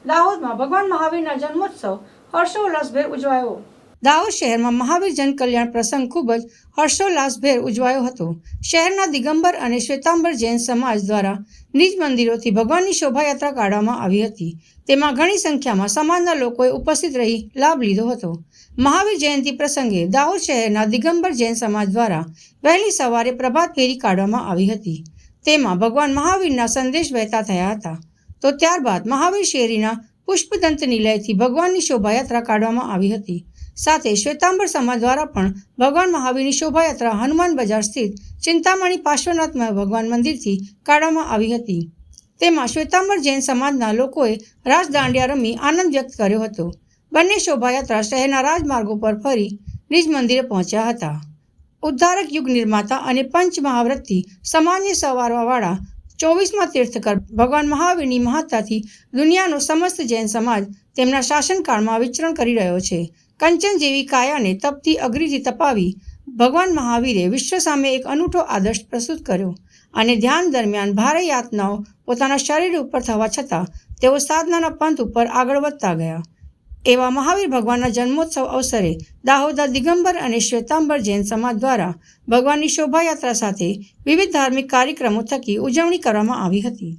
દાહોદમાં ભગવાન મહાવીરના જન્મોત્સવ હર્ષોલ્લાસભેર ઉજવાયો। દાહોદ શહેરમાં મહાવીર જન કલ્યાણ પ્રસંગ ખૂબ જ હર્ષોલ્લાસભેર ઉજવાયો હતો। શહેરના દિગંબર અને શ્વેતાંબર જૈન સમાજ દ્વારા નિજ મંદિરોથી ભગવાનની શોભાયાત્રા કાઢવામાં આવી હતી। તેમાં ઘણી સંખ્યામાં સમાજના લોકોએ ઉપસ્થિત રહી લાભ લીધો હતો। મહાવીર જયંતિ પ્રસંગે દાહોદ શહેરના દિગંબર જૈન સમાજ દ્વારા વહેલી સવારે પ્રભાત ફેરી કાઢવામાં આવી હતી। તેમાં ભગવાન મહાવીરના સંદેશ વહેતા થયા હતા। તો ત્યારબાદ મહાવીર શેરીના પુષ્પદંત નિલયથી ભગવાનની શોભાયાત્રા કાઢવામાં આવી હતી। સાથે શ્વેતાંબર સમાજ દ્વારા પણ ભગવાન મહાવીરની શોભાયાત્રા હનુમાન બજાર સ્થિત ચિંતામણી પાર્શ્વનાથ ભગવાન મંદિરથી કાઢવામાં આવી હતી। તેમાં શ્વેતાંબર જૈન સમાજના લોકોએ રાસ દાંડિયા રમી આનંદ વ્યક્ત કર્યો હતો। બંને શોભાયાત્રા શહેરના રાજમાર્ગો પર ફરી નિજ મંદિરે પહોંચ્યા હતા। ઉદ્ધારક યુગ નિર્માતા અને પંચ મહાવ્રતથી સમાજને સવારવાવાળા 24મા તીર્થકર ભગવાન મહાવીરની મહત્તાથી દુનિયાનો સમસ્ત જૈન સમાજ તેમના શાસનકાળમાં વિચરણ કરી રહ્યો છે। કંચન જેવી કાયાને તપથી અગ્નિથી તપાવી ભગવાન મહાવીરે વિશ્વ સામે એક અનૂઠો આદર્શ પ્રસ્તુત કર્યો અને ધ્યાન દરમિયાન ભારે યાતનાઓ પોતાના શરીર ઉપર થવા છતાં તેઓ સાધનાના પંથ ઉપર આગળ વધતા ગયા। એવા મહાવીર ભગવાનના જન્મોત્સવ અવસરે દાહોદના દિગંબર અને શ્વેતાંબર જૈન સમાજ દ્વારા ભગવાનની શોભાયાત્રા સાથે વિવિધ ધાર્મિક કાર્યક્રમો થકી ઉજવણી કરવામાં આવી હતી।